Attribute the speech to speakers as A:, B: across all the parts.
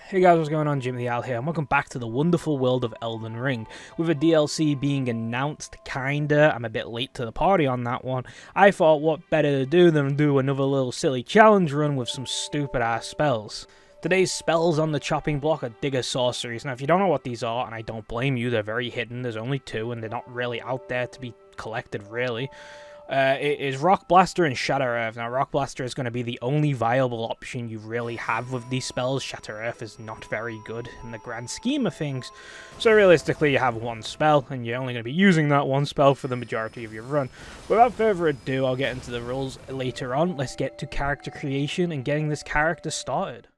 A: Hey guys, what's going on? Jimmy the Owl here, and welcome back to the wonderful world of Elden Ring. With a DLC being announced, kinda, I'm a bit late to the party on that one, I thought what better to do than do another little silly challenge run with some stupid ass spells. Today's spells on the chopping block are Digger Sorceries. Now if you don't know what these are, and I don't blame you, they're very hidden, there's only two, and they're not really out there to be collected really. It is Rock Blaster and Shatter Earth. Now, Rock Blaster is going to be the only viable option you really have with these spells. Shatter Earth is not very good in the grand scheme of things. So realistically, you have one spell, and you're only going to be using that one spell for the majority of your run. Without further ado, I'll get into the rules later on. Let's get to character creation and getting this character started.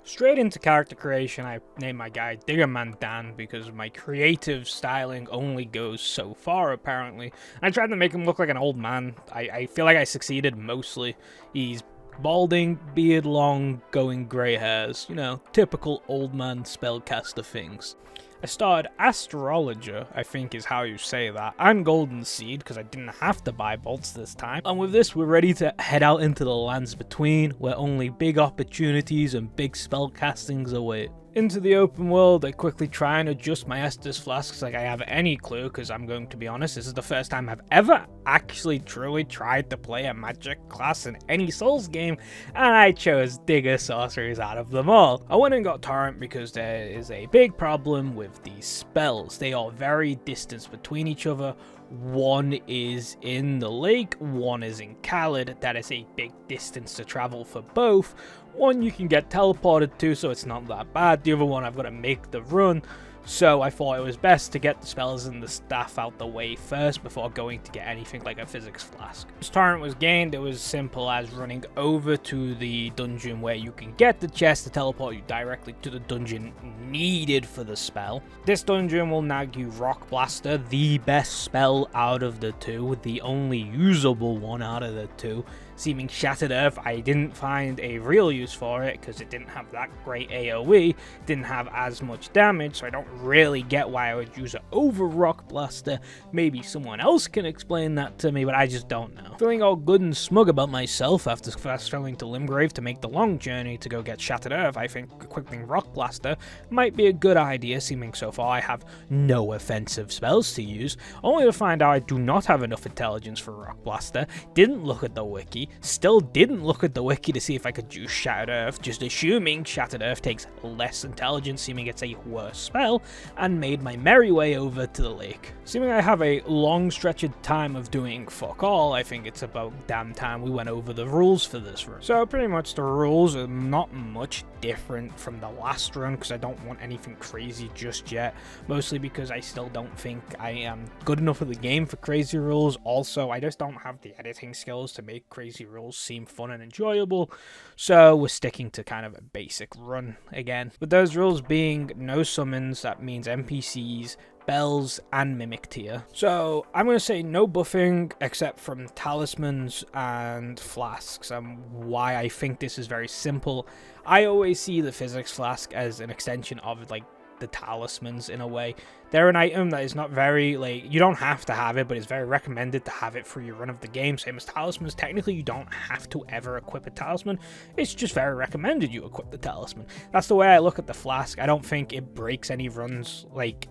A: Straight into character creation, I named my guy Diggerman Dan because my creative styling only goes so far, apparently. And I tried to make him look like an old man. I feel like I succeeded mostly. He's balding, beard long, going grey hairs. You know, typical old man spellcaster things. I started Astrologer, I think is how you say that, and Golden Seed, because I didn't have to buy bolts this time. And with this, we're ready to head out into the lands between, where only big opportunities and big spell castings await. Into the open world, I quickly try and adjust my Estus flasks like I have any clue, because I'm going to be honest, this is the first time I've ever actually truly tried to play a magic class in any Souls game, and I chose Digger Sorceries out of them all. I went and got Torrent because there is a big problem with these spells. They are very distant between each other. One is in the lake, one is in Khalid. That is a big distance to travel for both. One you can get teleported to, so it's not that bad. The other one I've got to make the run. So I thought it was best to get the spells and the staff out the way first before going to get anything like a physics flask. Once Torrent was gained, it was simple as running over to the dungeon where you can get the chest to teleport you directly to the dungeon needed for the spell. This dungeon will nag you Rock Blaster, the best spell out of the two, the only usable one out of the two. Seeming Shattered Earth, I didn't find a real use for it because it didn't have that great AoE, didn't have as much damage, so I don't really get why I would use it over Rock Blaster. Maybe someone else can explain that to me, but I just don't know. Feeling all good and smug about myself after fast traveling to Limgrave to make the long journey to go get Shattered Earth, I think equipping Rock Blaster might be a good idea, seeming so far I have no offensive spells to use, only to find out I do not have enough intelligence for Rock Blaster, didn't look at the wiki, still didn't look at the wiki to see if I could use Shattered Earth, just assuming Shattered Earth takes less intelligence, seeming it's a worse spell, and made my merry way over to the lake. Seeming I have a long stretch of time of doing fuck all, I think it's about damn time we went over the rules for this run. So pretty much the rules are not much different from the last run, because I don't want anything crazy just yet, mostly because I still don't think I am good enough at the game for crazy rules. Also, I just don't have the editing skills to make crazy rules seem fun and enjoyable, so we're sticking to kind of a basic run again. With those rules being no summons, that means NPCs, bells, and mimic tier. So I'm going to say no buffing except from talismans and flasks, and why I think this is very simple. I always see the physics flask as an extension of like the talismans in a way. They're an item that is not very, like, you don't have to have it, but it's very recommended to have it for your run of the game. Same as talismans. Technically, you don't have to ever equip a talisman. It's just very recommended you equip the talisman. That's the way I look at the flask. I don't think it breaks any runs, like,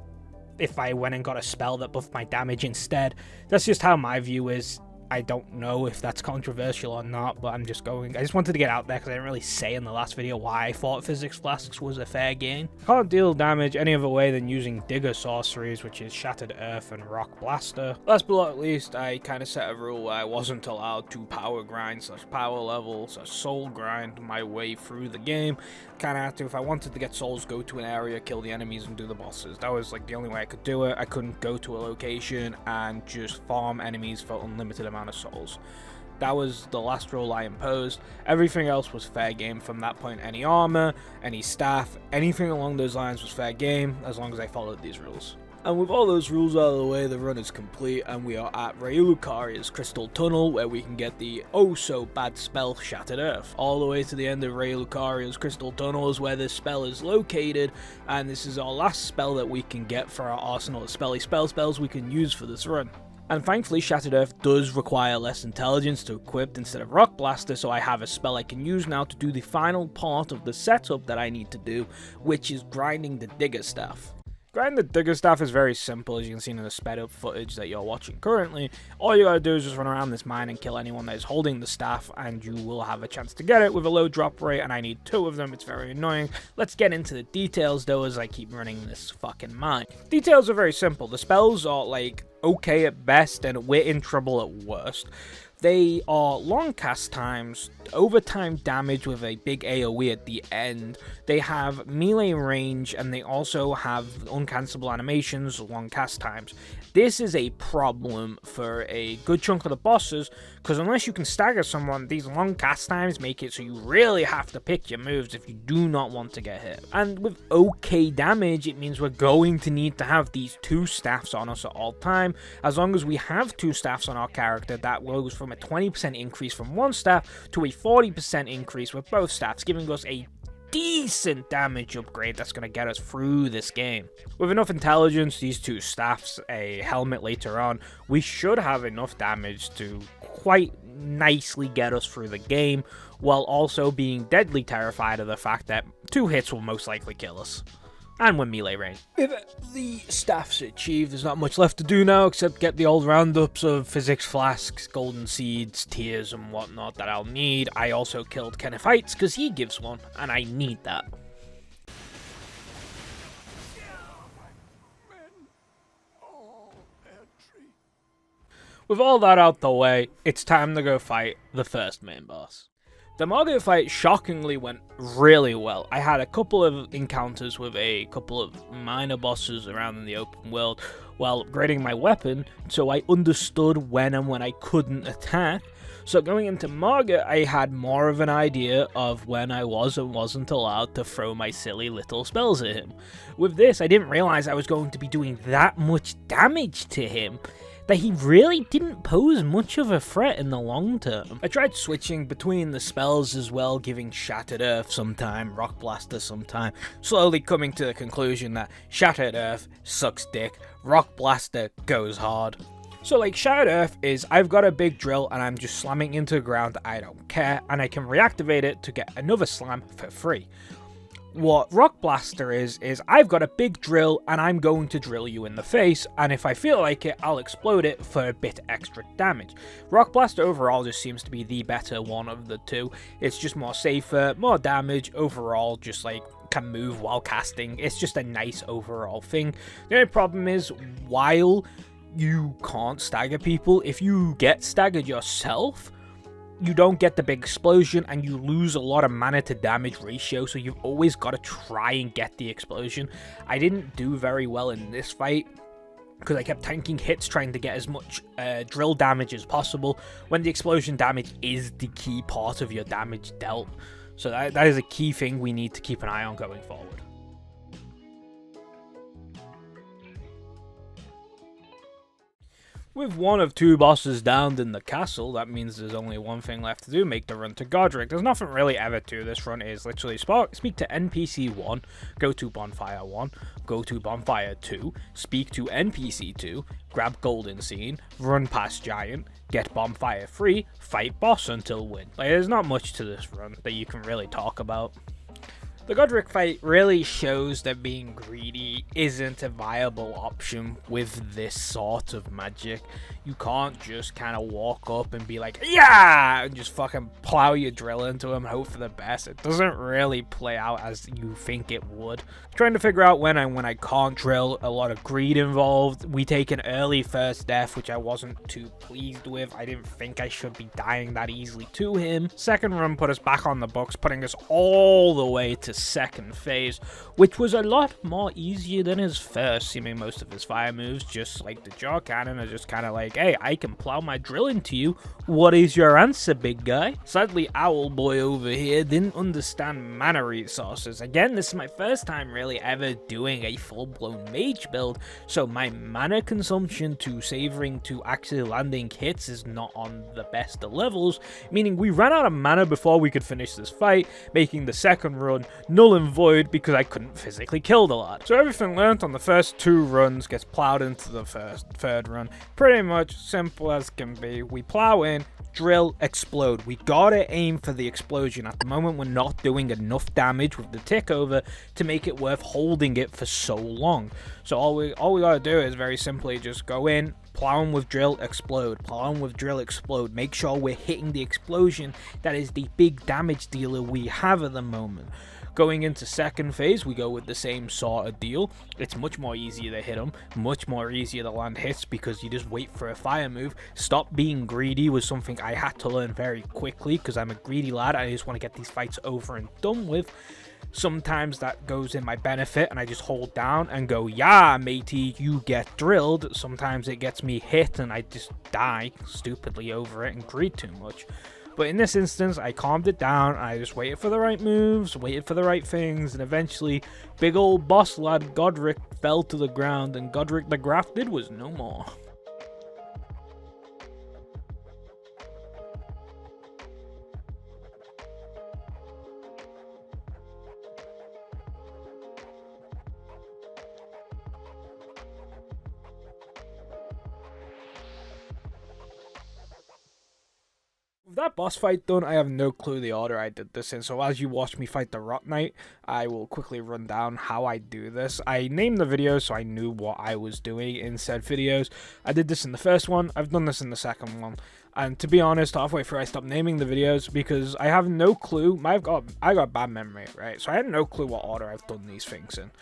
A: if I went and got a spell that buffed my damage instead. That's just how my view is. I don't know if that's controversial or not, but I just wanted to get out there because I didn't really say in the last video why I thought physics flasks was a fair game. Can't deal damage any other way than using Digger Sorceries, which is Shattered Earth and Rock Blaster. Last but not least, I kind of set a rule where I wasn't allowed to power grind / power level / soul grind my way through the game. Kind of had to, if I wanted to get souls, go to an area, kill the enemies, and do the bosses. That was like the only way I could do it. I couldn't go to a location and just farm enemies for unlimited amount of souls. That was the last rule I imposed. Everything else was fair game from that point. Any armor, any staff, anything along those lines was fair game as long as I followed these rules. And with all those rules out of the way, the run is complete, and we are at Rayulukaria's Crystal Tunnel, where we can get the oh-so-bad spell Shattered Earth. All the way to the end of Rayulukaria's Crystal Tunnel is where this spell is located, and this is our last spell that we can get for our arsenal of spells we can use for this run. And thankfully Shattered Earth does require less intelligence to equip instead of Rock Blaster, so I have a spell I can use now to do the final part of the setup that I need to do, which is grinding the Digger Staff. Grinding the Digger Staff is very simple, as you can see in the sped up footage that you're watching currently. All you gotta do is just run around this mine and kill anyone that is holding the staff, and you will have a chance to get it with a low drop rate, and I need 2 of them. It's very annoying. Let's get into the details though, as I keep running this fucking mine. Details are very simple. The spells are like okay at best, and we're in trouble at worst. They are long cast times, overtime damage with a big AoE at the end. They have melee range, and they also have uncancelable animations, long cast times. This is a problem for a good chunk of the bosses, because unless you can stagger someone, these long cast times make it so you really have to pick your moves if you do not want to get hit. And with okay damage, it means we're going to need to have these 2 staffs on us at all time. As long as we have 2 staffs on our character, that goes from a 20% increase from 1 staff to a 40% increase with both staffs, giving us a decent damage upgrade that's going to get us through this game. With enough intelligence, these 2 staffs, a helmet later on, we should have enough damage to quite nicely get us through the game, while also being deadly terrified of the fact that 2 hits will most likely kill us. And with melee range. With the staffs achieved, there's not much left to do now except get the old roundups of physics flasks, golden seeds, tears and whatnot that I'll need. I also killed Kenneth Heights because he gives one, and I need that. With all that out the way, it's time to go fight the first main boss. The Margot fight shockingly went really well. I had a couple of encounters with a couple of minor bosses around in the open world while upgrading my weapon, so I understood when and when I couldn't attack. So going into Margot, I had more of an idea of when I was and wasn't allowed to throw my silly little spells at him. With this, I didn't realize I was going to be doing that much damage to him, that he really didn't pose much of a threat in the long term. I tried switching between the spells as well, giving Shattered Earth sometime, Rock Blaster sometime, slowly coming to the conclusion that Shattered Earth sucks dick, Rock Blaster goes hard. So like Shattered Earth is, I've got a big drill and I'm just slamming into the ground, I don't care, and I can reactivate it to get another slam for free. What Rock Blaster is I've got a big drill and I'm going to drill you in the face, and if I feel like it, I'll explode it for a bit extra damage. Rock Blaster overall just seems to be the better one of the 2. It's just more safer, more damage, overall just like can move while casting. It's just a nice overall thing. The only problem is, while you can't stagger people, if you get staggered yourself, you don't get the big explosion and you lose a lot of mana to damage ratio, so you've always got to try and get the explosion. I didn't do very well in this fight because I kept tanking hits trying to get as much drill damage as possible, when the explosion damage is the key part of your damage dealt. So that is a key thing we need to keep an eye on going forward. With 1 of 2 bosses downed in the castle, that means there's only one thing left to do, make the run to Godric. There's nothing really ever to this run, is literally speak to NPC 1, go to Bonfire 1, go to Bonfire 2, speak to NPC 2, grab Golden Scene, run past Giant, get Bonfire 3, fight boss until win. Like, there's not much to this run that you can really talk about. The Godric fight really shows that being greedy isn't a viable option with this sort of magic. You can't just kind of walk up and be like, yeah, and just fucking plow your drill into him and hope for the best. It doesn't really play out as you think it would. Trying to figure out when I can't drill, a lot of greed involved. We take an early first death, which I wasn't too pleased with. I didn't think I should be dying that easily to him. Second run put us back on the books, putting us all the way to second phase, which was a lot more easier than his first, seeming most of his fire moves, just like the jaw cannon, are just kind of like, hey, I can plow my drill into you. What is your answer, big guy? Sadly, Owl Boy over here didn't understand mana resources. Again, this is my first time really ever doing a full-blown mage build, so my mana consumption to savoring to actually landing hits is not on the best of levels, meaning we ran out of mana before we could finish this fight, making the second run null and void because I couldn't physically kill the lad. So everything learnt on the first 2 runs gets plowed into the third run. Pretty much simple as can be. We plow in, drill, explode. We gotta aim for the explosion. At the moment, we're not doing enough damage with the tick over to make it worth holding it for so long. So all we gotta do is very simply just go in, plow with drill, explode. Plow with drill, explode. Make sure we're hitting the explosion. That is the big damage dealer we have at the moment. Going into second phase, we go with the same sort of deal. It's much more easier to hit them, much more easier to land hits because you just wait for a fire move. Stop being greedy was something I had to learn very quickly because I'm a greedy lad. I just want to get these fights over and done with. Sometimes that goes in my benefit and I just hold down and go, yeah, matey, you get drilled. Sometimes it gets me hit and I just die stupidly over it and greed too much. But in this instance, I calmed it down, I just waited for the right moves, waited for the right things, and eventually, big old boss lad Godric fell to the ground, and Godric the Grafted was no more. With that boss fight done, I have no clue the order I did this in, so as you watch me fight the Rot Knight, I will quickly run down how I do this. I named the videos so I knew what I was doing in said videos. I did this in the first one, I've done this in the second one, and to be honest, halfway through I stopped naming the videos because I have no clue. I got bad memory, right? So I had no clue what order I've done these things in.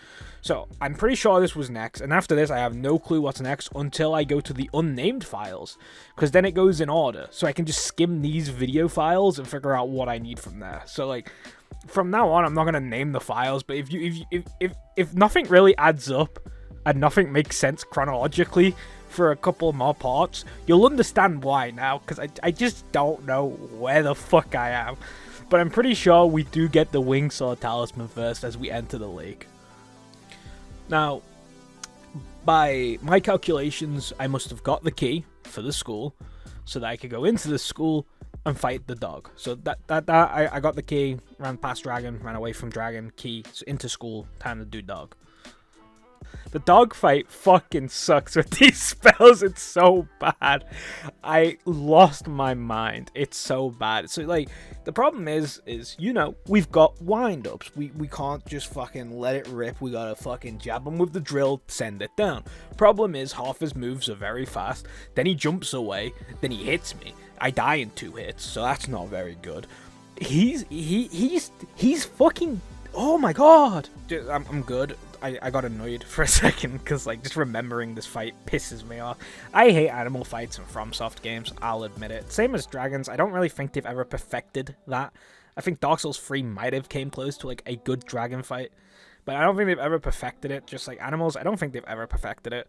A: So I'm pretty sure this was next, and after this I have no clue what's next until I go to the unnamed files, because then it goes in order, so I can just skim these video files and figure out what I need from there. So like, from now on I'm not gonna name the files, but if nothing really adds up and nothing makes sense chronologically for a couple more parts, you'll understand why now, because I just don't know where the fuck I am. But I'm pretty sure we do get the Wing Sword Talisman first as we enter the lake. Now, by my calculations, I must have got the key for the school so that I could go into the school and fight the dog. So I got the key, ran past dragon, ran away from dragon, key, into school, time to do dog. The dog fight fucking sucks with these spells. It's so bad. I lost my mind. It's so bad. So like, the problem is you know, we've got wind-ups. We can't just fucking let it rip. We gotta fucking jab him with the drill, send it down. Problem is, half his moves are very fast. Then he jumps away. Then he hits me. I die in 2 hits, so that's not very good. He's fucking... Oh my god! Dude, I'm good. I got annoyed for a second because like just remembering this fight pisses me off. I hate animal fights in FromSoft games, I'll admit it. Same as dragons, I don't really think they've ever perfected that. I think Dark Souls 3 might have came close to like a good dragon fight, but I don't think they've ever perfected it. Just like animals, I don't think they've ever perfected it.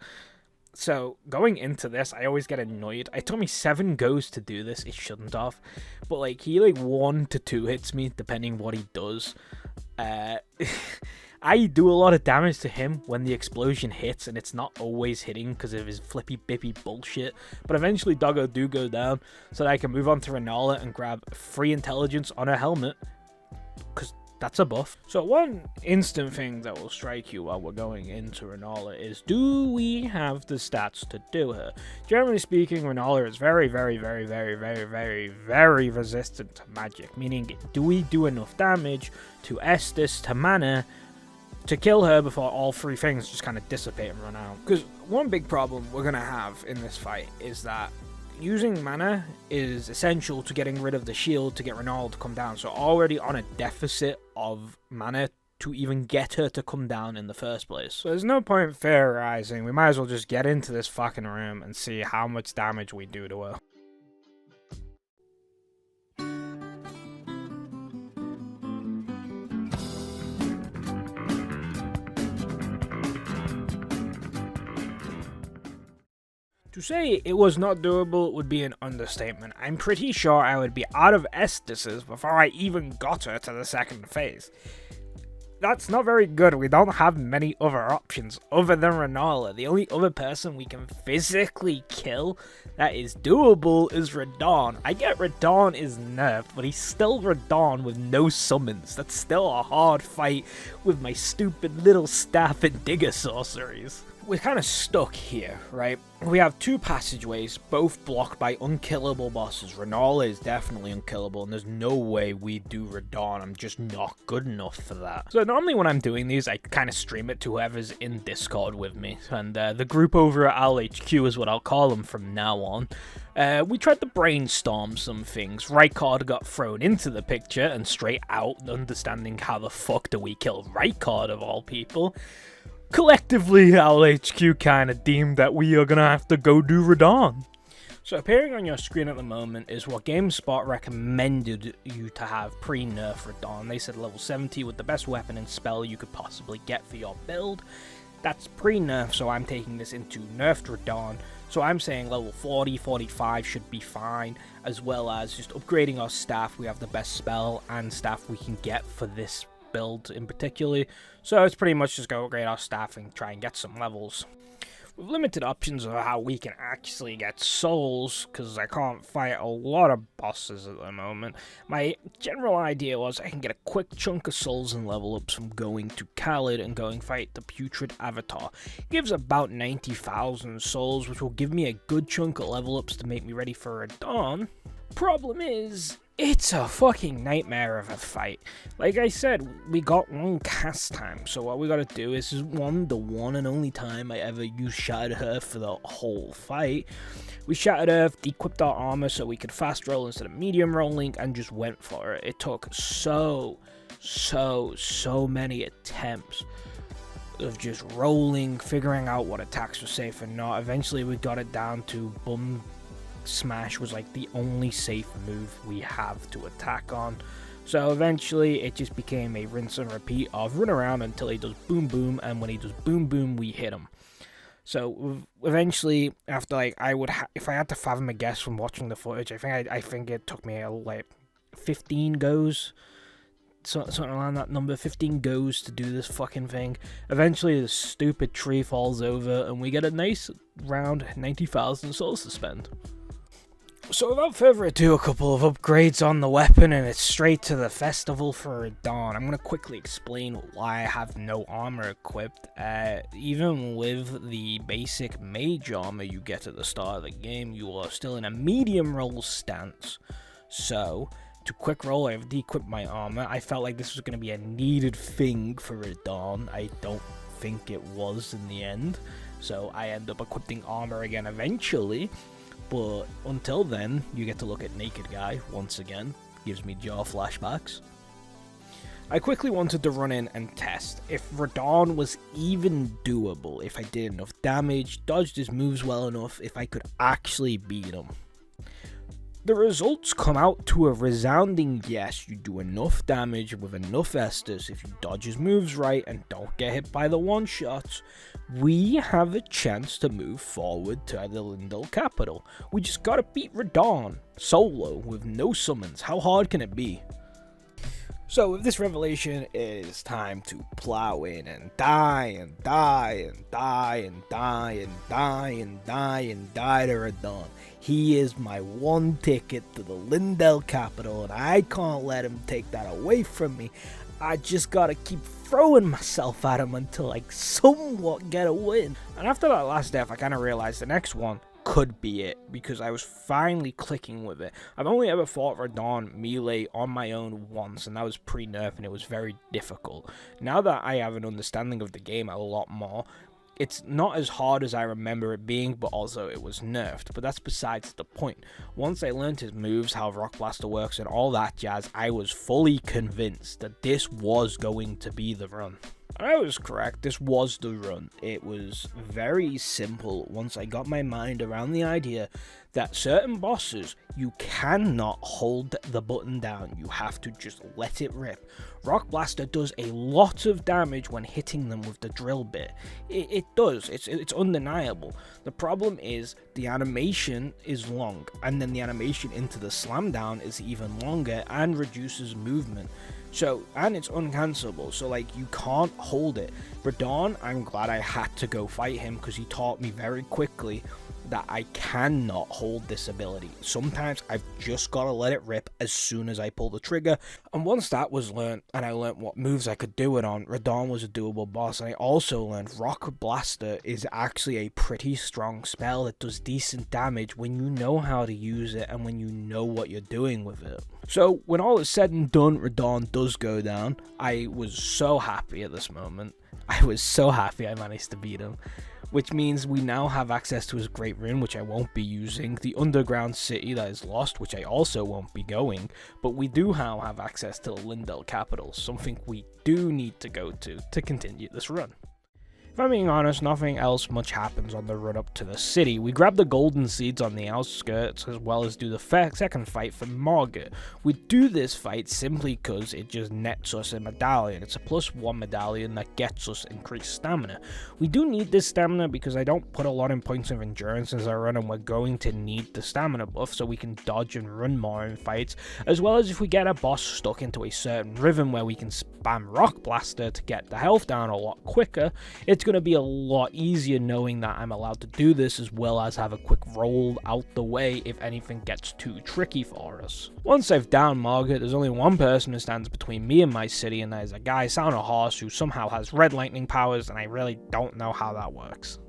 A: So going into this, I always get annoyed. It took me 7 goes to do this. It shouldn't have, but like he like 1 to 2 hits me depending what he does. I do a lot of damage to him when the explosion hits, and it's not always hitting because of his flippy bippy bullshit. But eventually Doggo do go down so that I can move on to Renala and grab free intelligence on her helmet, because that's a buff. So one instant thing that will strike you while we're going into Renala is, do we have the stats to do her? Generally speaking, Renala is very resistant to magic, meaning do we do enough damage to Estus to mana to kill her before all 3 things just kind of dissipate and run out? Because one big problem we're going to have in this fight is that using mana is essential to getting rid of the shield to get Renala to come down. So already on a deficit of mana to even get her to come down in the first place. So there's no point theorizing. We might as well just get into this fucking room and see how much damage we do to her. To say it was not doable would be an understatement. I'm pretty sure I would be out of Estises before I even got her to the second phase. That's not very good. We don't have many other options other than Renala. The only other person we can physically kill that is doable is Radon. I get Radon is nerfed, but he's still Radon with no summons. That's still a hard fight with my stupid little staff and digger sorceries. We're kind of stuck here, right? We have two passageways, both blocked by unkillable bosses. Renala is definitely unkillable, and there's no way we do Radon. I'm just not good enough for that. So normally when I'm doing these, I kind of stream it to whoever's in Discord with me. And the group over at LHQ is what I'll call them from now on. We tried to brainstorm some things. Rykard got thrown into the picture, and straight out, understanding how the fuck do we kill Rykard of all people. Collectively, LHQ kind of deemed that we are going to have to go do Radon. So appearing on your screen at the moment is what GameSpot recommended you to have pre-nerf Radon. They said level 70 with the best weapon and spell you could possibly get for your build. That's pre-nerf, so I'm taking this into nerfed Radon. So I'm saying level 40, 45 should be fine, as well as just upgrading our staff. We have the best spell and staff we can get for this build in particular, so it's pretty much just go upgrade our staff and try and get some levels. With limited options of how we can actually get souls, because I can't fight a lot of bosses at the moment. My general idea was I can get a quick chunk of souls and level ups from going to Khalid and going fight the Putrid Avatar. It gives about 90,000 souls, which will give me a good chunk of level ups to make me ready for Radon. Problem is, it's a fucking nightmare of a fight. Like I said, we got one cast time, so what we gotta do is the one and only time I ever used Shattered Earth for the whole fight. We Shattered Earth, equipped our armor so we could fast roll instead of medium rolling, and just went for it. It took so many attempts of just rolling, figuring out what attacks were safe and not. Eventually we got it down to Bum Smash was like the only safe move we have to attack on. So eventually it just became a rinse and repeat of run around until he does boom boom, and when he does boom boom we hit him. So eventually, after like if I had to fathom a guess from watching the footage, I think it took me like 15 goes, something around that number, 15 goes to do this fucking thing. Eventually the stupid tree falls over and we get a nice round 90,000 souls to spend. So without further ado, a couple of upgrades on the weapon and it's straight to the festival for Radon. I'm going to quickly explain why I have no armor equipped. Even with the basic mage armor you get at the start of the game, you are still in a medium roll stance. So to quick roll, I've de-equipped my armor. I felt like this was going to be a needed thing for Radon. I don't think it was in the end. So I end up equipping armor again eventually. But until then, you get to look at Naked Guy once again. Gives me jaw flashbacks. I quickly wanted to run in and test if Radon was even doable, if I did enough damage, dodged his moves well enough, if I could actually beat him. The results come out to a resounding yes. You do enough damage with enough Estus, if you dodge his moves right and don't get hit by the one-shots, we have a chance to move forward to the Lindell capital. We just gotta beat Radon solo with no summons. How hard can it be? So with this revelation, it is time to plow in and die and die and die and die and die and die and die to Radon. He is my one ticket to the Lindell capital, and I can't let him take that away from me. I just gotta keep throwing myself at him until I somewhat get a win. And after that last death, I kind of realized the next one could be it, because I was finally clicking with it. I've only ever fought Radon melee on my own once, and that was pre-nerf, and it was very difficult. Now that I have an understanding of the game a lot more, it's not as hard as I remember it being, but also it was nerfed. But that's besides the point. Once I learned his moves, how Rock Blaster works, and all that jazz, I was fully convinced that this was going to be the run. I was correct, this was the run. It was very simple once I got my mind around the idea that certain bosses, you cannot hold the button down, you have to just let it rip. Rock Blaster does a lot of damage when hitting them with the drill bit. It does, it's undeniable. The problem is the animation is long, and then the animation into the slam down is even longer and reduces movement. So, and it's uncancelable, so like you can't hold it. Radon, I'm glad I had to go fight him because he taught me very quickly that I cannot hold this ability. Sometimes I've just got to let it rip as soon as I pull the trigger. And once that was learnt, and I learnt what moves I could do it on, Radon was a doable boss. And I also learned Rock Blaster is actually a pretty strong spell that does decent damage when you know how to use it and when you know what you're doing with it. So when all is said and done, Radon does go down. I was so happy at this moment. I was so happy I managed to beat him. Which means we now have access to his Great Rune, which I won't be using, the underground city that is lost, which I also won't be going, but we do now have access to the Lindell capital, something we do need to go to continue this run. If I'm being honest, nothing else much happens on the run up to the city. We grab the golden seeds on the outskirts, as well as do the second fight for Margaret. We do this fight simply because it just nets us a medallion. It's a +1 medallion that gets us increased stamina. We do need this stamina because I don't put a lot in points of endurance as I run, and we're going to need the stamina buff so we can dodge and run more in fights, as well as if we get a boss stuck into a certain rhythm where we can spam Rock Blaster to get the health down a lot quicker. It's going to be a lot easier knowing that I'm allowed to do this, as well as have a quick roll out the way if anything gets too tricky for us. Once I've downed Margaret, there's only one person who stands between me and my city, and that is a guy on a horse who somehow has red lightning powers, and I really don't know how that works.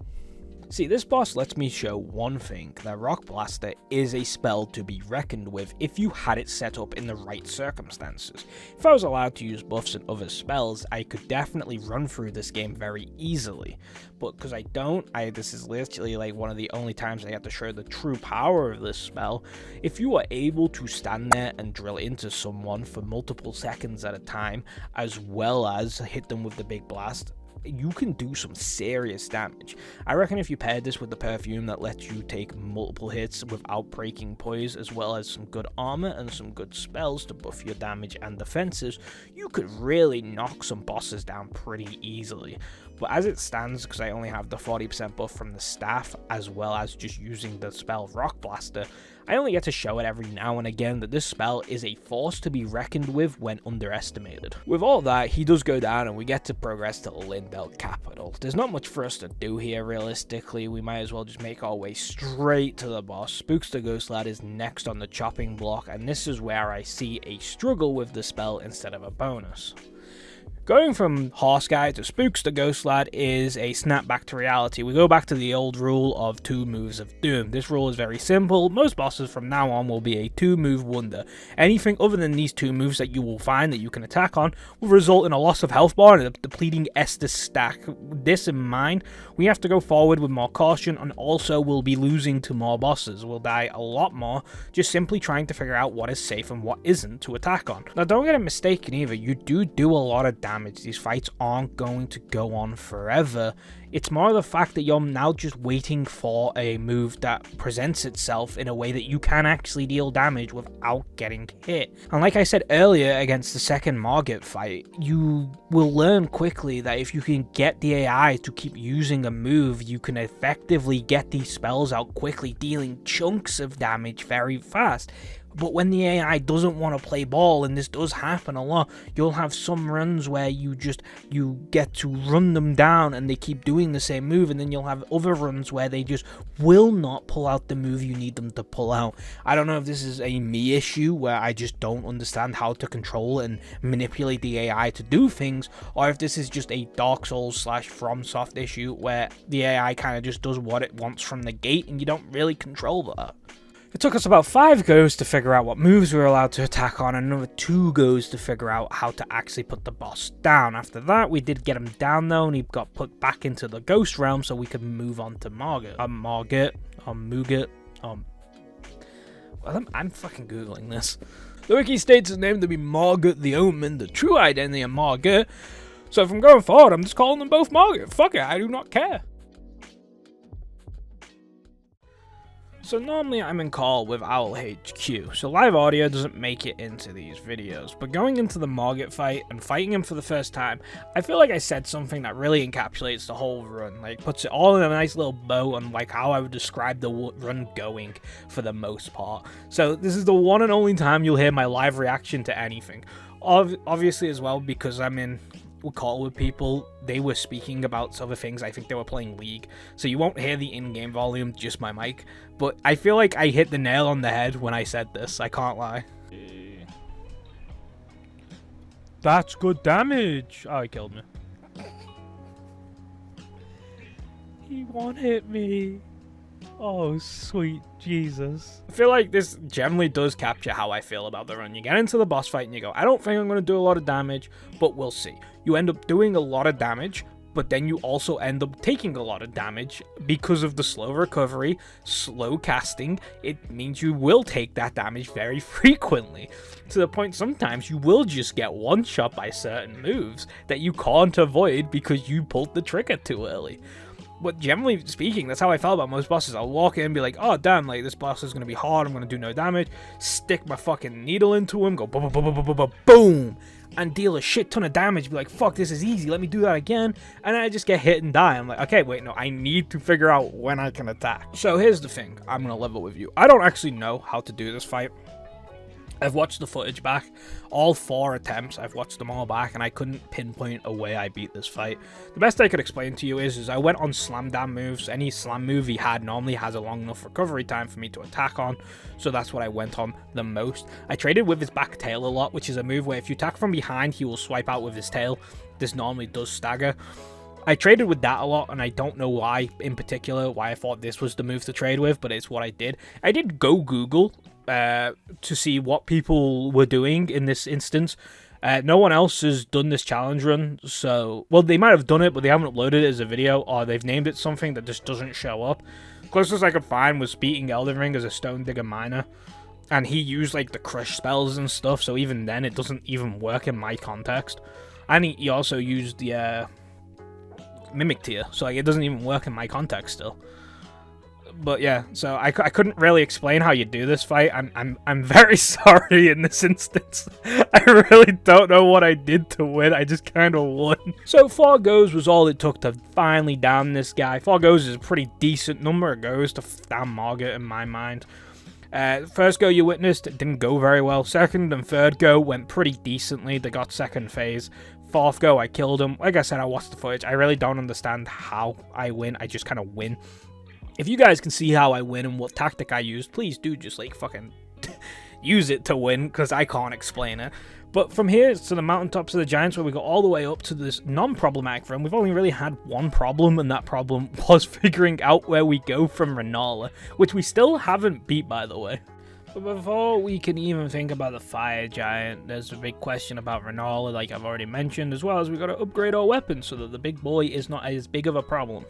A: See, this boss lets me show one thing, that Rock Blaster is a spell to be reckoned with if you had it set up in the right circumstances. If I was allowed to use buffs and other spells, I could definitely run through this game very easily. But because I don't, this is literally like one of the only times I have to show the true power of this spell. If you are able to stand there and drill into someone for multiple seconds at a time, as well as hit them with the big blast, you can do some serious damage. I reckon if you paired this with the perfume that lets you take multiple hits without breaking poise, as well as some good armor and some good spells to buff your damage and defenses, you could really knock some bosses down pretty easily. But as it stands, because I only have the 40% buff from the staff, as well as just using the spell Rock Blaster, I only get to show it every now and again that this spell is a force to be reckoned with when underestimated. With all that, he does go down and we get to progress to the Lindell capital. There's not much for us to do here realistically, we might as well just make our way straight to the boss. Spooks the Ghost Lad is next on the chopping block, and this is where I see a struggle with the spell instead of a bonus. Going from Horse Guy to Spooks the Ghost Lad is a snap back to reality. We go back to the old rule of 2 moves of doom. This rule is very simple. Most bosses from now on will be a 2-move wonder. Anything other than these 2 moves that you will find that you can attack on will result in a loss of health bar and a depleting Estus stack. With this in mind, we have to go forward with more caution, and also we'll be losing to more bosses. We'll die a lot more just simply trying to figure out what is safe and what isn't to attack on. Now don't get it mistaken either, you do a lot of damage. These fights aren't going to go on forever. It's more the fact that you're now just waiting for a move that presents itself in a way that you can actually deal damage without getting hit. And like I said earlier against the second Margaret fight, you will learn quickly that if you can get the AI to keep using a move, you can effectively get these spells out quickly, dealing chunks of damage very fast. But when the AI doesn't want to play ball, and this does happen a lot, you'll have some runs where you get to run them down and they keep doing the same move, and then you'll have other runs where they just will not pull out the move you need them to pull out. I don't know if this is a me issue where I just don't understand how to control and manipulate the AI to do things, or if this is just a Dark Souls / FromSoft issue where the AI kind of just does what it wants from the gate and you don't really control that. It took us about 5 goes to figure out what moves we were allowed to attack on, and another 2 goes to figure out how to actually put the boss down. After that, we did get him down though, and he got put back into the ghost realm so we could move on to Muget. Well, I'm fucking googling this. The wiki states his name to be Margaret the Omen, the true identity of Margaret. So from going forward, I'm just calling them both Margaret. Fuck it, I do not care. So normally I'm in call with Owl HQ, so live audio doesn't make it into these videos, but going into the Margaret fight and fighting him for the first time, I feel like I said something that really encapsulates the whole run, like puts it all in a nice little bow on like how I would describe the run going for the most part. So this is the one and only time you'll hear my live reaction to anything. Obviously as well, because I'm in a call with people, they were speaking about other things. I think they were playing League, so you won't hear the in-game volume, just my mic. But I feel like I hit the nail on the head when I said this, I can't lie. That's good damage. Oh, he killed me. He one-hit me. Oh, sweet Jesus. I feel like this generally does capture how I feel about the run. You get into the boss fight and you go, I don't think I'm going to do a lot of damage, but we'll see. You end up doing a lot of damage, but then you also end up taking a lot of damage because of the slow recovery, slow casting. It means you will take that damage very frequently, to the point sometimes you will just get one shot by certain moves that you can't avoid because you pulled the trigger too early. But generally speaking, that's how I felt about most bosses. I'll walk in and be like, oh damn, like this boss is going to be hard, I'm going to do no damage, stick my fucking needle into him, go boom, boom, boom, boom, boom, boom, boom, and deal a shit ton of damage, be like, fuck, this is easy, let me do that again, and then I just get hit and die. I'm like, okay, wait, no, I need to figure out when I can attack. So here's the thing, I'm going to level with you. I don't actually know how to do this fight. I've watched the footage back, all 4 attempts, I've watched them all back, and I couldn't pinpoint a way I beat this fight. The best I could explain to you is I went on slam down moves. Any slam move he had normally has a long enough recovery time for me to attack on, so that's what I went on the most. I traded with his back tail a lot, which is a move where if you attack from behind, he will swipe out with his tail. This normally does stagger. I traded with that a lot, and I don't know why, in particular, why I thought this was the move to trade with, but it's what I did. I did go Google to see what people were doing in this instance. No one else has done this challenge run, so... Well, they might have done it, but they haven't uploaded it as a video, or they've named it something that just doesn't show up. Closest I could find was beating Eldenring as a Stone Digger Miner, and he used, like, the crush spells and stuff, so even then it doesn't even work in my context. And he also used the Mimic Tier, so like, it doesn't even work in my context still. But yeah, so I couldn't really explain how you do this fight. I'm very sorry in this instance. I really don't know what I did to win. I just kind of won. So 4 goes was all it took to finally down this guy. 4 goes is a pretty decent number of goes to down Margaret in my mind. First go you witnessed, it didn't go very well. Second and third go went pretty decently. They got second phase. 4th go, I killed him. Like I said, I watched the footage. I really don't understand how I win. I just kind of win. If you guys can see how I win and what tactic I used, please do just, like, fucking use it to win, because I can't explain it. But from here to the mountaintops of the giants, where we got all the way up to this non-problematic run, we've only really had one problem, and that problem was figuring out where we go from Renala, which we still haven't beat, by the way. But before we can even think about the fire giant, there's a big question about Renala, like I've already mentioned, as well as we got to upgrade our weapons so that the big boy is not as big of a problem.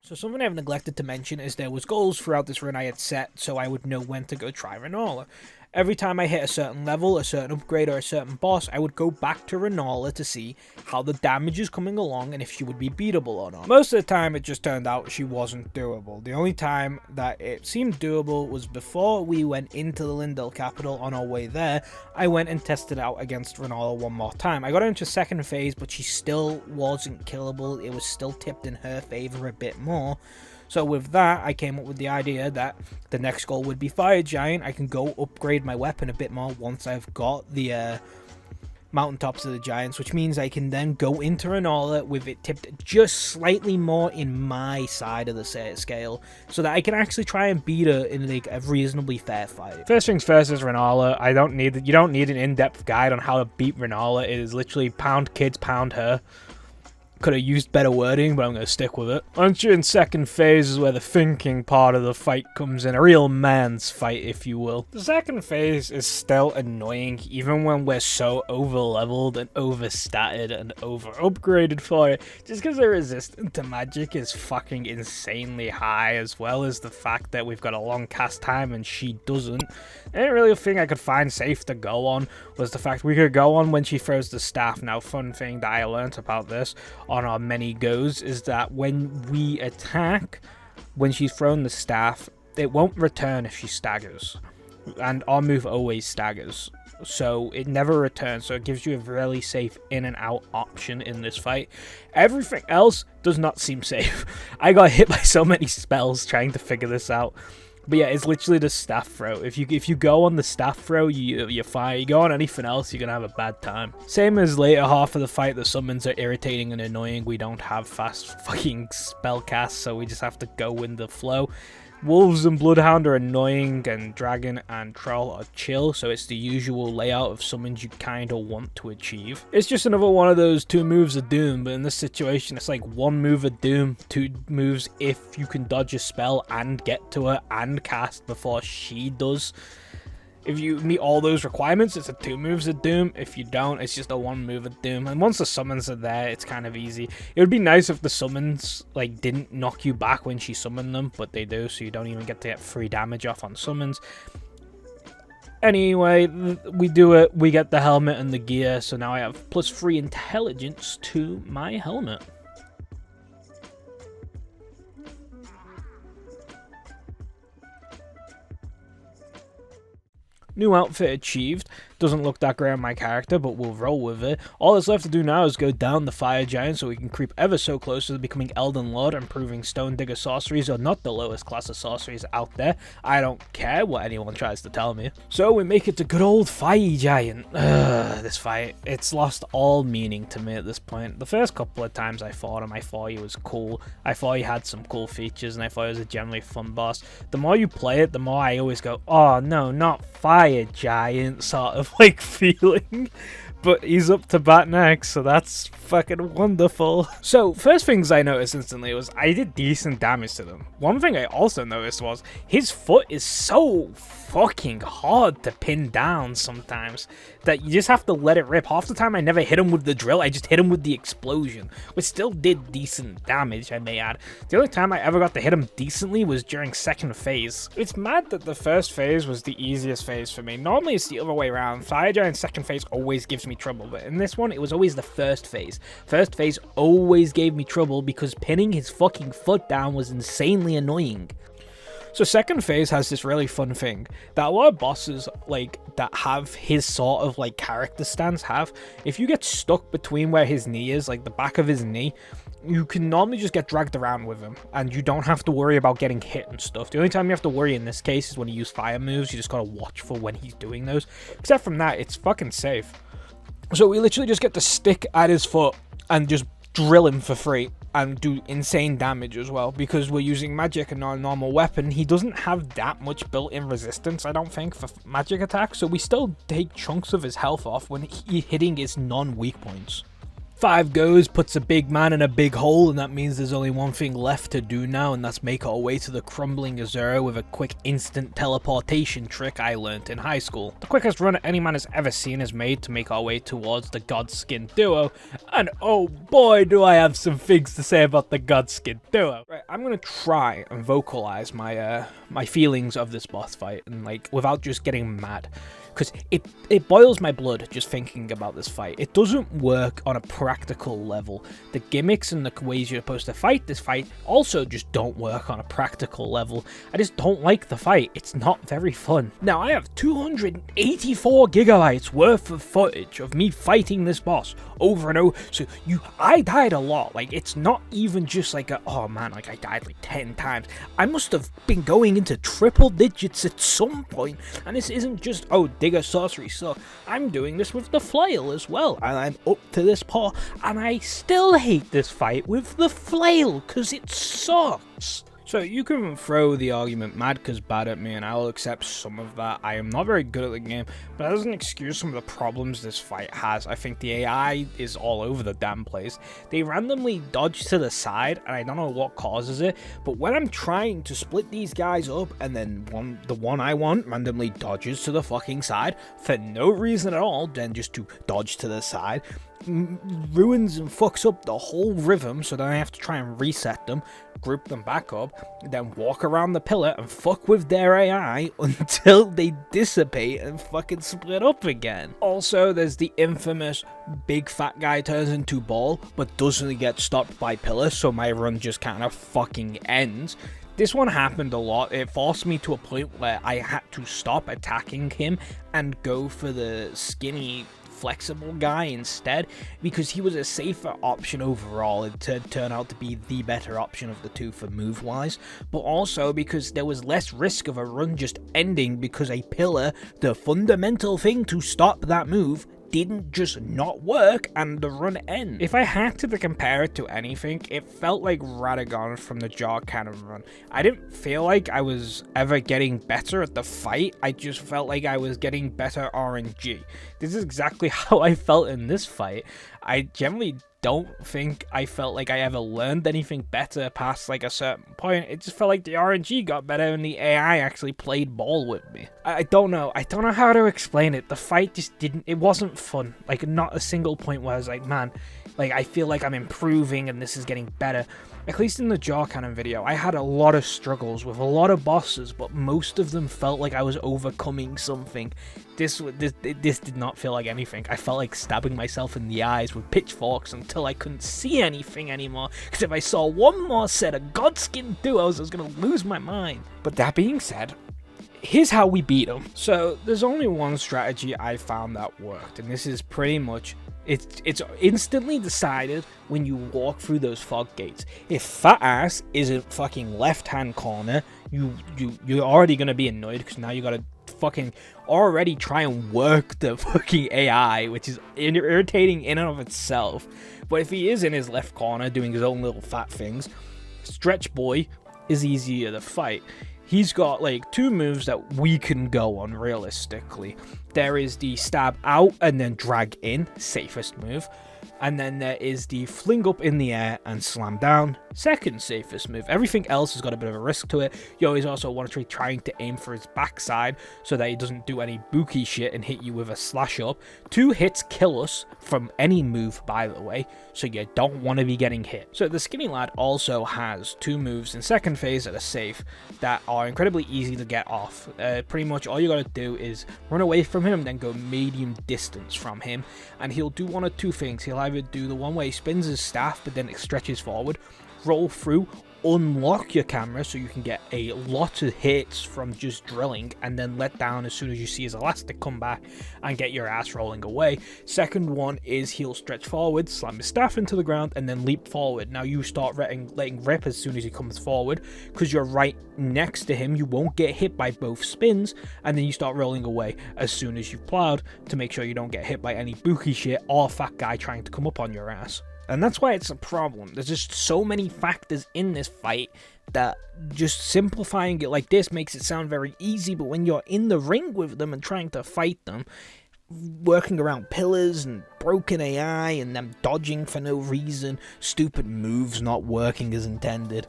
A: So something I've neglected to mention is there was goals throughout this run I had set so I would know when to go try Renala. Every time I hit a certain level, a certain upgrade, or a certain boss, I would go back to Renala to see how the damage is coming along and if she would be beatable or not. Most of the time it just turned out she wasn't doable. The only time that it seemed doable was before we went into the Lindell capital. On our way there, I went and tested out against Renala one more time. I got her into second phase, but she still wasn't killable. It was still tipped in her favor a bit more. So with that, I came up with the idea that the next goal would be Fire Giant. I can go upgrade my weapon a bit more once I've got the mountaintops of the giants, which means I can then go into Renala with it tipped just slightly more in my side of the scale, so that I can actually try and beat her in like a reasonably fair fight. First things first is Renala. You don't need an in-depth guide on how to beat Renala. It is literally pound kids, pound her. Could have used better wording, but I'm going to stick with it. Once you're in second phase is where the thinking part of the fight comes in. A real man's fight, if you will. The second phase is still annoying, even when we're so over-leveled and over-statted and over-upgraded for it. Just because the resistance to magic is fucking insanely high, as well as the fact that we've got a long cast time and she doesn't. The only really thing I could find safe to go on was the fact we could go on when she throws the staff. Now, fun thing that I learnt about this on our many goes is that when we attack, when she's thrown the staff, it won't return if she staggers, and our move always staggers, so it never returns, so it gives you a really safe in and out option in this fight. Everything else does not seem safe. I got hit by so many spells trying to figure this out. But yeah, it's literally the staff throw. If you go on the staff throw, you're fine. You go on anything else, you're gonna have a bad time. Same as later half of the fight, the summons are irritating and annoying. We don't have fast fucking spell casts, so we just have to go in the flow. Wolves and Bloodhound are annoying, and Dragon and Troll are chill, so it's the usual layout of summons you kinda want to achieve. It's just another one of those 2 moves of doom, but in this situation it's like 1 move of doom, 2 moves if you can dodge a spell and get to her and cast before she does. If you meet all those requirements, it's a 2 moves of doom. If you don't, it's just a 1 move of doom. And once the summons are there, it's kind of easy. It would be nice if the summons like didn't knock you back when she summoned them, but they do, so you don't even get to get free damage off on summons. Anyway, we do it. We get the helmet and the gear, so now I have +3 intelligence to my helmet. New outfit achieved. Doesn't look that great on my character, but we'll roll with it. All that's left to do now is go down the fire giant so we can creep ever so closer to becoming Elden Lord and proving Stone Digger sorceries are not the lowest class of sorceries out there. I don't care what anyone tries to tell me. So we make it to good old fire giant. This fight, it's lost all meaning to me at this point. The first couple of times I fought him, I thought he was cool. I thought he had some cool features, and I thought he was a generally fun boss. The more you play it, the more I always go, oh no, not fire giant sort of like feeling. But he's up to bat next, so that's fucking wonderful. So, first things I noticed instantly was I did decent damage to them. One thing I also noticed was his foot is so fucking hard to pin down sometimes that you just have to let it rip. Half the time I never hit him with the drill, I just hit him with the explosion, which still did decent damage, I may add. The only time I ever got to hit him decently was during second phase. It's mad that the first phase was the easiest phase for me. Normally it's the other way around. Fire Giant second phase always gives me trouble, but in this one it was always the first phase. First phase always gave me trouble because pinning his fucking foot down was insanely annoying. So second phase has this really fun thing that a lot of bosses like that have his sort of like character stance have. If you get stuck between where his knee is, like the back of his knee, you can normally just get dragged around with him and you don't have to worry about getting hit and stuff. The only time you have to worry in this case is when you use fire moves. You just gotta watch for when he's doing those. Except from that, it's fucking safe. So we literally just get to stick at his foot and just drill him for free and do insane damage as well, because we're using magic and not a normal weapon. He doesn't have that much built-in resistance, I don't think, for magic attacks, so we still take chunks of his health off when he's hitting his non-weak points. 5 goes, puts a big man in a big hole, and that means there's only one thing left to do now, and that's make our way to the crumbling Azura with a quick instant teleportation trick I learnt in high school. The quickest run any man has ever seen is made to make our way towards the Godskin duo, and oh boy do I have some things to say about the Godskin duo. Right, I'm gonna try and vocalize my my feelings of this boss fight, and like without just getting mad. Because it boils my blood just thinking about this fight. It doesn't work on a practical level. The gimmicks and the ways you're supposed to fight this fight also just don't work on a practical level. I just don't like the fight. It's not very fun. Now, I have 284 gigabytes worth of footage of me fighting this boss over and over. So I died a lot. Like, it's not even just like oh man, like I died like 10 times. I must have been going into triple digits at some point. And this isn't just, oh, Digger sorcery suck. I'm doing this with the flail as well, and I'm up to this part, and I still hate this fight with the flail because it sucks. So you can throw the argument Madka's bad at me, and I'll accept some of that. I am not very good at the game, but that doesn't excuse some of the problems this fight has. I think the AI is all over the damn place. They randomly dodge to the side, and I don't know what causes it, but when I'm trying to split these guys up, and then the one I want randomly dodges to the fucking side for no reason at all, then just to dodge to the side, ruins and fucks up the whole rhythm, so then I have to try and reset them, group them back up, then walk around the pillar and fuck with their AI until they dissipate and fucking split up again. Also, there's the infamous big fat guy turns into ball but doesn't get stopped by pillar, so my run just kind of fucking ends. This one happened a lot. It forced me to a point where I had to stop attacking him and go for the skinny flexible guy instead, because he was a safer option overall. It turned out to be the better option of the two for move wise, but also because there was less risk of a run just ending because a pillar, the fundamental thing to stop that move, didn't just not work and the run end. If I had to compare it to anything, it felt like Radon from the Jaw Cannon run. I didn't feel like I was ever getting better at the fight, I just felt like I was getting better RNG. This is exactly how I felt in this fight. I generally don't think I felt like I ever learned anything better past like a certain point. It just felt like the RNG got better and the AI actually played ball with me. I don't know how to explain it. The fight just it wasn't fun. Like, not a single point where I was like, man, like, I feel like I'm improving and this is getting better. At least in the Jaw Cannon video, I had a lot of struggles with a lot of bosses, but most of them felt like I was overcoming something. This did not feel like anything. I felt like stabbing myself in the eyes with pitchforks until I couldn't see anything anymore, because if I saw one more set of Godskin duos, I was going to lose my mind. But that being said, here's how we beat them. So there's only one strategy I found that worked, and this is pretty much it's instantly decided when you walk through those fog gates. If fat ass isn't fucking left hand corner, you're already gonna be annoyed, because now you gotta fucking already try and work the fucking AI, which is irritating in and of itself. But if he is in his left corner doing his own little fat things, Stretch Boy is easier to fight. He's got like two moves that we can go on realistically. There is the stab out and then drag in, safest move. And then there is the fling up in the air and slam down, second safest move. Everything else has got a bit of a risk to it. You always also want to trying to aim for his backside so that he doesn't do any booky shit and hit you with a slash up. 2 hits kill us from any move, by the way, so you don't want to be getting hit. So the skinny lad also has 2 moves in second phase that are safe, that are incredibly easy to get off. Pretty much all you gotta do is run away from him, then go medium distance from him, and he'll do one of 2 things. He'll either do the one where he spins his staff but then it stretches forward, roll through, unlock your camera so you can get a lot of hits from just drilling, and then let down as soon as you see his elastic come back and get your ass rolling away. Second one is he'll stretch forward, slam his staff into the ground, and then leap forward. Now you start letting rip as soon as he comes forward, because you're right next to him, you won't get hit by both spins, and then you start rolling away as soon as you've plowed to make sure you don't get hit by any booky shit or fat guy trying to come up on your ass. And that's why it's a problem. There's just so many factors in this fight that just simplifying it like this makes it sound very easy, but when you're in the ring with them and trying to fight them, working around pillars and broken AI and them dodging for no reason, stupid moves not working as intended,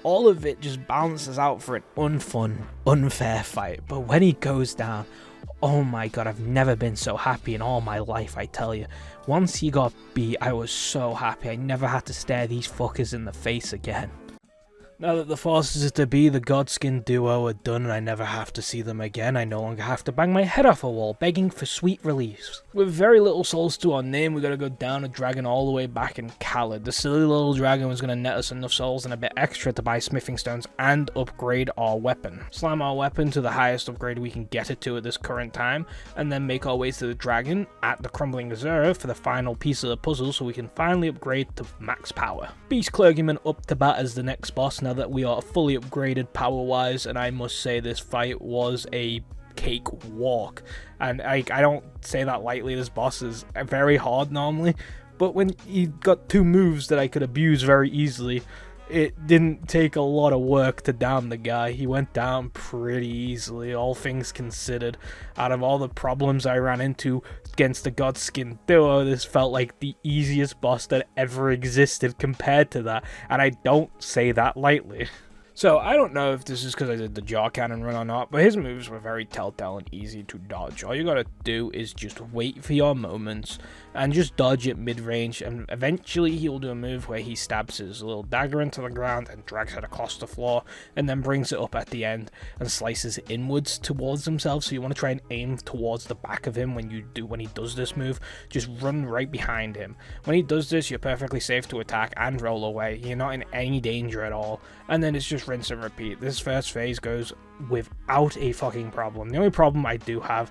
A: all of it just balances out for an unfun, unfair fight. But when he goes down, oh my god, I've never been so happy in all my life, I tell you. Once he got beat, I was so happy. I never had to stare these fuckers in the face again. Now that the forces to be the Godskin duo are done and I never have to see them again, I no longer have to bang my head off a wall begging for sweet release. With very little souls to our name, we gotta go down a dragon all the way back in Khalid. The silly little dragon was gonna net us enough souls and a bit extra to buy smithing stones and upgrade our weapon. Slam our weapon to the highest upgrade we can get it to at this current time, and then make our way to the dragon at the Crumbling Reserve for the final piece of the puzzle so we can finally upgrade to max power. Beast Clergyman up to bat as the next boss now that we are fully upgraded power-wise, and I must say this fight was a cake walk. And I don't say that lightly, this boss is very hard normally, but when he got 2 moves that I could abuse very easily, it didn't take a lot of work to down the guy. He went down pretty easily, all things considered. Out of all the problems I ran into against the Godskin duo, this felt like the easiest boss that ever existed compared to that, and I don't say that lightly. So, I don't know if this is because I did the Jaw Cannon run or not, but his moves were very telltale and easy to dodge. All you gotta do is just wait for your moments and just dodge it mid-range, and eventually he'll do a move where he stabs his little dagger into the ground and drags it across the floor, and then brings it up at the end and slices inwards towards himself. So you want to try and aim towards the back of him when he does this move. Just run right behind him. When he does this, you're perfectly safe to attack and roll away. You're not in any danger at all, and then it's just rinse and repeat. This first phase goes with without a fucking problem. The only problem I do have,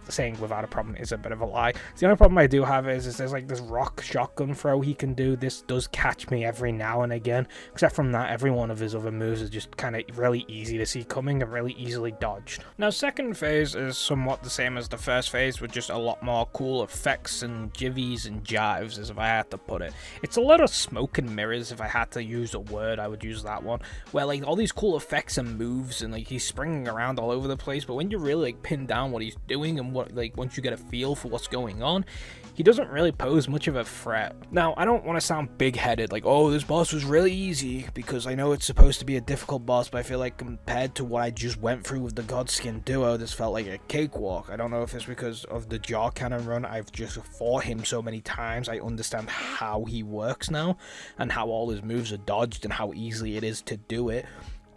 A: saying without a problem is a bit of a lie. The only problem I do have is there's like this rock shotgun throw he can do. This does catch me every now and again. Except from that, every one of his other moves is just kind of really easy to see coming and really easily dodged. Now, second phase is somewhat the same as the first phase, with just a lot more cool effects and jivvies and jives, as if I had to put it. It's a lot of smoke and mirrors. If I had to use a word, I would use that one, where like all these cool effects and moves, and like he's springing around all over the place, but when you really like pin down what he's doing and what, like, once you get a feel for what's going on, he doesn't really pose much of a threat. Now, I don't want to sound big-headed, like, oh, this boss was really easy, because I know it's supposed to be a difficult boss, but I feel like compared to what I just went through with the Godskin duo, this felt like a cakewalk. I don't know if it's because of the jaw cannon run. I've just fought him so many times, I understand how he works now, and how all his moves are dodged, and how easily it is to do it.